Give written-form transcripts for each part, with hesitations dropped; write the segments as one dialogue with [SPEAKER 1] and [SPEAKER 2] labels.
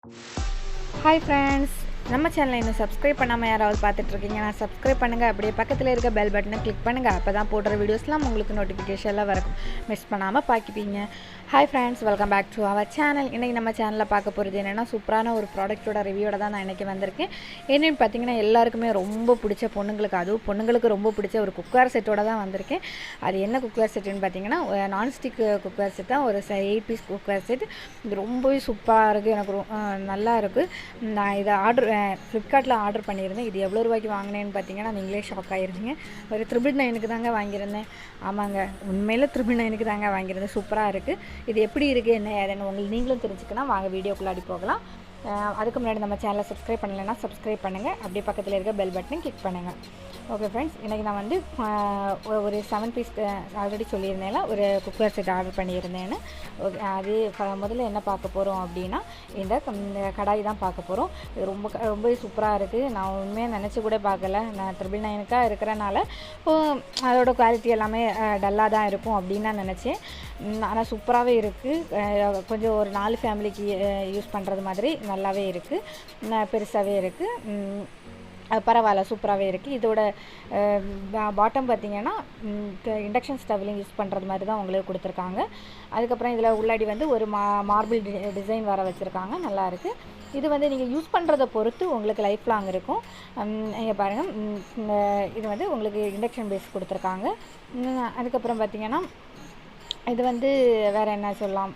[SPEAKER 1] Hi friends, நம்ம சேனலை இன்னும் சப்ஸ்கிரைப் பண்ணாமல் யாராவது பார்த்துட்டு இருக்கீங்கன்னா சப்ஸ்கிரைப் பண்ணுங்கள். அப்படியே பக்கத்தில் இருக்க பெல் பட்டனை கிளிக் பண்ணுங்கள். அப்போ தான் போடுற வீடியோஸ்லாம் உங்களுக்கு நோட்டிஃபிகேஷனில் வரும், மிஸ் பண்ணாமல் பார்க்கிப்பீங்க. Hi friends, welcome back to our channel. இன்றைக்கி நம்ம சேனலில் பார்க்க போகிறது என்னென்னா சூப்பரான ஒரு ப்ராடக்ட்டோட ரிவ்யூவோட தான் நான் இன்றைக்கி வந்திருக்கேன். என்னென்னு பார்த்தீங்கன்னா எல்லாருக்குமே ரொம்ப பிடிச்ச பொண்ணுங்களுக்கு ரொம்ப பிடிச்ச ஒரு குக்வேர் செட்டோட தான் வந்திருக்கேன். அது என்ன குக்வேர் செட்டுன்னு பார்த்தீங்கன்னா நான்ஸ்டிக் குக்வேர் செட் தான். ஒரு 8 பீஸ் குக்வேர் செட். இது ரொம்பவே சூப்பராக இருக்குது, எனக்கு நல்லா இருக்குது. நான் இதை ஃப்ளிப்கார்ட்டில் ஆர்டர் பண்ணியிருந்தேன். இது எவ்வளோ ரூபாய்க்கு வாங்கினேன்னு பார்த்தீங்கன்னா நீங்களே ஷாக் ஆகிருந்தீங்க. ஒரு 999 தாங்க வாங்கியிருந்தேன். ஆமாங்க, உண்மையில் 999 தாங்க வாங்கியிருந்தேன். சூப்பராக இருக்குது. இது எப்படி இருக்குது என்ன ஏதுன்னு உங்களுக்கு நீங்களும் தெரிஞ்சுக்கணும். வாங்க வீடியோக்குள்ளாடி போகலாம். அதுக்கு முன்னாடி நம்ம சேனலை சப்ஸ்கிரைப் பண்ணலைன்னா சப்ஸ்கிரைப் பண்ணுங்கள். அப்படியே பக்கத்தில் இருக்க பெல் பட்டனை கிளிக் பண்ணுங்கள். ஓகே ஃப்ரெண்ட்ஸ், இன்றைக்கி நான் வந்து ஒரு 7 பீஸ் ஆல்ரெடி சொல்லியிருந்தேன்ல ஒரு குக்வேர் செட் ஆர்டர் பண்ணியிருந்தேன்னு. ஓகே, அது முதல்ல என்ன பார்க்க போகிறோம் அப்படின்னா இந்த கடாய் தான் பார்க்க போகிறோம். இது ரொம்பவே சூப்பராக இருக்குது. நான் உண்மையாக நினச்சி கூட பார்க்கல. நான் 999 இருக்கிறனால அதோட குவாலிட்டி எல்லாமே டல்லாக தான் இருக்கும் அப்படின்னு நான் நினச்சேன். ஆனால் சூப்பராகவே இருக்குது. கொஞ்சம் ஒரு 4 ஃபேமிலிக்கு யூஸ் பண்ணுறது மாதிரி நல்லாவே இருக்குது, பெருசாகவே இருக்குது. பரவாயில்ல, சூப்பராகவே இருக்குது. இதோட பாட்டம் பார்த்திங்கன்னா இண்டக்ஷன் ஸ்டவ்லையும் யூஸ் பண்ணுறது மாதிரி தான் உங்களுக்கு கொடுத்துருக்காங்க. அதுக்கப்புறம் இதில் உள்ளாடி வந்து ஒரு மார்பிள் டிசைன் வர வச்சுருக்காங்க, நல்லாயிருக்கு. இது வந்து நீங்கள் யூஸ் பண்ணுறதை பொறுத்து உங்களுக்கு லைஃப் லாங் இருக்கும். இங்கே பாருங்கள், இது வந்து உங்களுக்கு இண்டக்ஷன் பேஸ் கொடுத்துருக்காங்க. அதுக்கப்புறம் பார்த்திங்கன்னா இது வந்து வேறு என்ன சொல்லலாம்,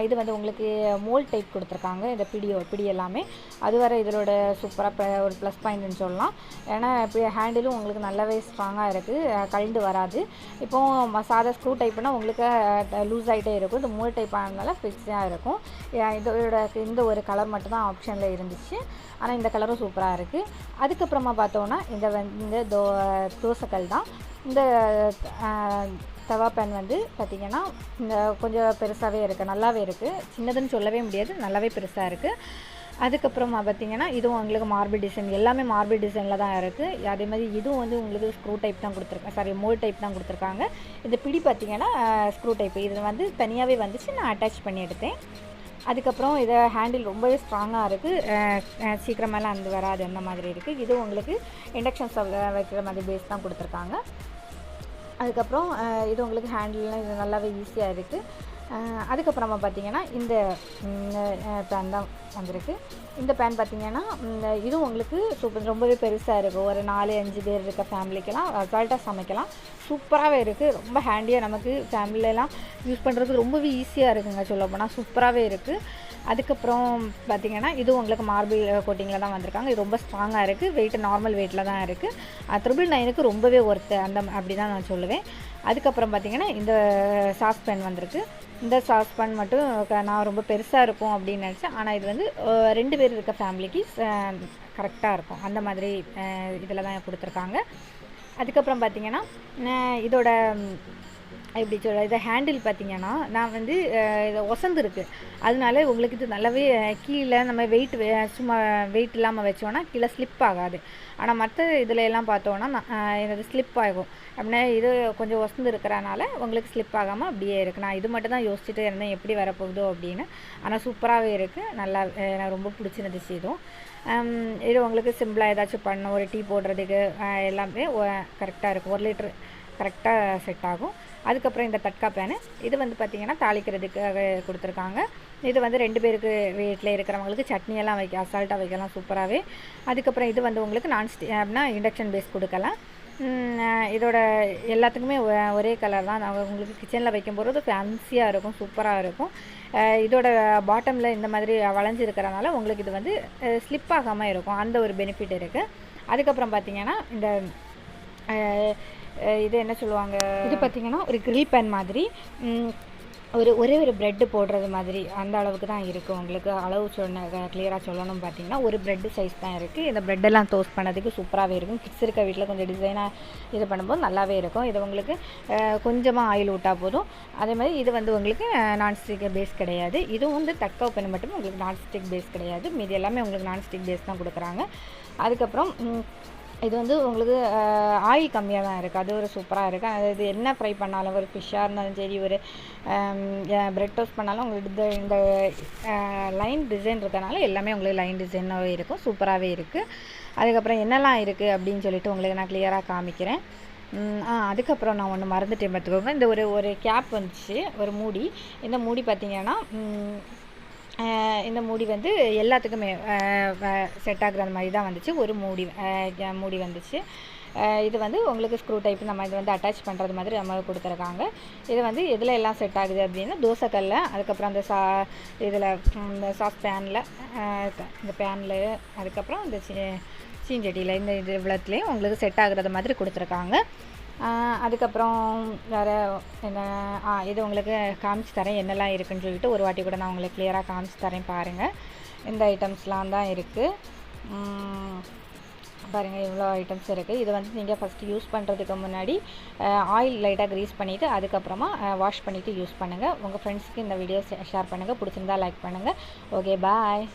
[SPEAKER 1] இது வந்து உங்களுக்கு மோல்ட் டைப் கொடுத்துருக்காங்க. இந்த பிடி எல்லாமே அது வர இதோட சூப்பராக ஒரு ப்ளஸ் பாயிண்ட்னு சொல்லலாம். ஏன்னா இப்போ ஹேண்டிலும் உங்களுக்கு நல்லாவே ஸ்ட்ராங்காக இருக்குது, கழண்டு வராது. இப்போது சாதா ஸ்க்ரூ டைப்னால் உங்களுக்கு லூஸ் ஆகிட்டே இருக்கும். இந்த மோல்ட் டைப் ஆனதுனால ஃபிக்ஸாக இருக்கும். இதோட இந்த ஒரு கலர் மட்டும்தான் ஆப்ஷனில் இருந்துச்சு, ஆனால் இந்த கலரும் சூப்பராக இருக்குது. அதுக்கப்புறமா பார்த்தோன்னா இந்த தோசைக்கல் தான். இந்த தவா பேன் வந்து பார்த்திங்கன்னா இந்த கொஞ்சம் பெருசாகவே இருக்குது, நல்லாவே இருக்குது. சின்னதுன்னு சொல்லவே முடியாது, நல்லாவே பெருசாக இருக்குது. அதுக்கப்புறமா பார்த்திங்கன்னா இதுவும் உங்களுக்கு மார்பிள் டிசைன், எல்லாமே மார்பிள் டிசைனில் தான் இருக்குது. அதே மாதிரி இதுவும் வந்து உங்களுக்கு ஸ்க்ரூ டைப் தான் கொடுத்துருக்காங்க, மோல்ட் டைப் தான் கொடுத்துருக்காங்க. இந்த பிடி பார்த்திங்கன்னா ஸ்க்ரூ டைப். இது வந்து தனியாகவே வந்துச்சு, நான் அட்டாச் பண்ணி எடுத்தேன். அதுக்கப்புறம் இதை ஹேண்டில் ரொம்பவே ஸ்ட்ராங்காக இருக்குது, சீக்கிரமெல்லாம் அந்த வராது, அந்த மாதிரி இருக்குது. இதுவும் உங்களுக்கு இண்டக்ஷன் ஸ்டவ் வைக்கிற மாதிரி பேஸ் தான் கொடுத்துருக்காங்க. அதுக்கப்புறம் இது உங்களுக்கு ஹேண்டில்லாம் இது நல்லாவே ஈஸியாக இருக்குது. அதுக்கப்புறமா பார்த்திங்கன்னா இந்த பேன் தான் வந்திருக்கு. இந்த பேன் பார்த்திங்கன்னா இதுவும் உங்களுக்கு ரொம்பவே பெருசாக இருக்கும். ஒரு 4-5 பேர் இருக்க ஃபேமிலிக்கெல்லாம் அசால்ட்டாக சமைக்கலாம். சூப்பராகவே இருக்குது, ரொம்ப ஹேண்டியாக நமக்கு ஃபேமிலியெல்லாம் யூஸ் பண்ணுறதுக்கு ரொம்பவே ஈஸியாக இருக்குங்க, சொல்ல போனால் சூப்பராகவே இருக்குது. அதுக்கப்புறம் பார்த்திங்கன்னா இதுவும் உங்களுக்கு மார்பிள் கோட்டிங்கில் தான் வந்திருக்காங்க. இது ரொம்ப ஸ்ட்ராங்காக இருக்குது, வெயிட் நார்மல் வெயிட்டில் தான் இருக்குது. 999 ரொம்பவே ஒர்த்து அப்படி தான் நான் சொல்லுவேன். அதுக்கப்புறம் பார்த்திங்கன்னா இந்த சாஸ்பேன் வந்திருக்கு. இந்த சாஸ்பேன் மட்டும் நான் ரொம்ப பெருசாக இருக்கும் அப்படின்னு நினச்சேன், ஆனால் இது வந்து 2 பேர் இருக்க ஃபேமிலிக்கு கரெக்டாக இருக்கும், அந்த மாதிரி இதில் தான் கொடுத்துருக்காங்க. அதுக்கப்புறம் பார்த்திங்கன்னா இதோட எப்படி சொல்ல, இதை ஹேண்டில் பார்த்திங்கன்னா நான் வந்து இதை ஒசந்துருக்கு, அதனால உங்களுக்கு இது நல்லாவே கீழே நம்ம சும்மா வெயிட் இல்லாமல் வச்சோன்னா கீழே ஸ்லிப் ஆகாது. ஆனால் மற்ற இதில் எல்லாம் பார்த்தோன்னா எனக்கு ஸ்லிப் ஆகும். அப்படின்னா இது கொஞ்சம் ஒசந்து இருக்கிறனால உங்களுக்கு ஸ்லிப் ஆகாமல் அப்படியே இருக்குது. நான் இது மட்டும் தான் யோசிச்சுட்டு இருந்தேன் எப்படி வரப்போகுதோ அப்படின்னு. ஆனால் சூப்பராகவே இருக்குது, நல்லா எனக்கு ரொம்ப பிடிச்சிருந்துச்சு. இதுவும் இது உங்களுக்கு சிம்பிளாக ஏதாச்சும் பண்ணணும், ஒரு டீ போடுறதுக்கு எல்லாமே கரெக்டாக இருக்கும். 1 லிட்டர் கரெக்டாக செட் ஆகும். அதுக்கப்புறம் இந்த தட்கா பேனு, இது வந்து பார்த்திங்கன்னா தாளிக்கிறதுக்காக கொடுத்துருக்காங்க. இது வந்து 2 பேருக்கு வீட்டில் இருக்கிறவங்களுக்கு சட்னியெல்லாம் அசால்ட்டாக வைக்கலாம் சூப்பராகவே. அதுக்கப்புறம் இது வந்து உங்களுக்கு நான்ஸ்டிக் அப்படின்னா இண்டக்ஷன் பேஸ் கொடுக்கலாம். இதோட எல்லாத்துக்குமே ஒரே கலர் தான். உங்களுக்கு கிச்சனில் வைக்கும்போது ஃபேன்சியாக இருக்கும், சூப்பராக இருக்கும். இதோட பாட்டமில் இந்த மாதிரி வளைஞ்சிருக்கிறனால உங்களுக்கு இது வந்து ஸ்லிப் ஆகாமல் இருக்கும், அந்த ஒரு பெனிஃபிட் இருக்குது. அதுக்கப்புறம் பார்த்திங்கன்னா இந்த இது என்ன சொல்லுவாங்க, இது பார்த்திங்கன்னா ஒரு கிரில் பேன் மாதிரி, ஒரே ஒரு ப்ரெட்டு போடுறது மாதிரி அந்த அளவுக்கு தான் இருக்குது. உங்களுக்கு அளவு கிளியராக சொல்லணும் பார்த்திங்கன்னா ஒரு ப்ரெட்டு சைஸ் தான் இருக்குது. இந்த ப்ரெட்டெல்லாம் டோஸ்ட் பண்ணதுக்கு சூப்பராகவே இருக்கும். கிட்ஸ் இருக்க வீட்டில் கொஞ்சம் டிசைனாக இது பண்ணும்போது நல்லாவே இருக்கும். இது உங்களுக்கு கொஞ்சமாக ஆயில் விட்டால் போதும். அதே மாதிரி இது வந்து உங்களுக்கு நான்ஸ்டிக் பேஸ் கிடையாது. இதுவும் வந்து தட்கா பேன் மட்டுமே உங்களுக்கு நான்ஸ்டிக் பேஸ் கிடையாது, மீதி எல்லாமே உங்களுக்கு நான்ஸ்டிக் பேஸ் தான் கொடுக்குறாங்க. அதுக்கப்புறம் இது வந்து உங்களுக்கு ஆயில் கம்மியாக தான் இருக்குது, அது ஒரு சூப்பராக இருக்குது. அது இது என்ன ஃப்ரை பண்ணாலும், ஒரு ஃபிஷ்ஷாக இருந்தாலும் சரி, ஒரு பிரெட் டோஸ்ட் பண்ணாலும் உங்களுக்கு இந்த லைன் டிசைன் இருக்கனால எல்லாமே உங்களுக்கு லைன் டிசைனாகவே இருக்கும், சூப்பராகவே இருக்குது. அதுக்கப்புறம் என்னெல்லாம் இருக்குது அப்படின்னு சொல்லிட்டு உங்களுக்கு நான் கிளியராக காமிக்கிறேன். அதுக்கப்புறம் நான் ஒன்று மறந்துட்டேன் பார்த்துக்கோங்க. இந்த ஒரு கேப் வந்துச்சு, ஒரு மூடி. இந்த மூடி பார்த்திங்கன்னா இந்த மூடி வந்து எல்லாத்துக்குமே செட் ஆகுற மாதிரி தான் வந்துச்சு. ஒரு மூடி வந்துச்சு. இது வந்து உங்களுக்கு ஸ்க்ரூ டைப் நம்ம இது வந்து அட்டாச் பண்ணுறது மாதிரி நம்ம கொடுத்துருக்காங்க. இது வந்து எதில் எல்லாம் செட் ஆகுது அப்படின்னா தோசைக்கல்ல, அதுக்கப்புறம் அந்த இதில் இந்த சாஸ் பேனில், இந்த பேனில், அதுக்கப்புறம் இந்த சீஞ்சட்டியில், இந்த இது இவ்வளோத்துலேயும் உங்களுக்கு செட் ஆகுறது மாதிரி கொடுத்துருக்காங்க. அதுக்கப்புறம் வேறு என்ன, இது உங்களுக்கு காமிச்சு தரேன் என்னெல்லாம் இருக்குதுன்னு சொல்லிட்டு ஒரு வாட்டி கூட நான் உங்களுக்கு கிளியராக காமிச்சு தரேன் பாருங்கள். இந்த ஐட்டம்ஸ்லாம் தான் இருக்குது பாருங்கள், இவ்வளோ ஐட்டம்ஸ் இருக்குது. இது வந்து நீங்கள் ஃபஸ்ட்டு யூஸ் பண்ணுறதுக்கு முன்னாடி ஆயில் லைட்டாக க்ரீஸ் பண்ணிவிட்டு அதுக்கப்புறமா வாஷ் பண்ணிவிட்டு யூஸ் பண்ணுங்கள். உங்கள் ஃப்ரெண்ட்ஸ்க்கு இந்த வீடியோ ஷேர் பண்ணுங்கள், பிடிச்சிருந்தா லைக் பண்ணுங்கள். ஓகே, பாய்.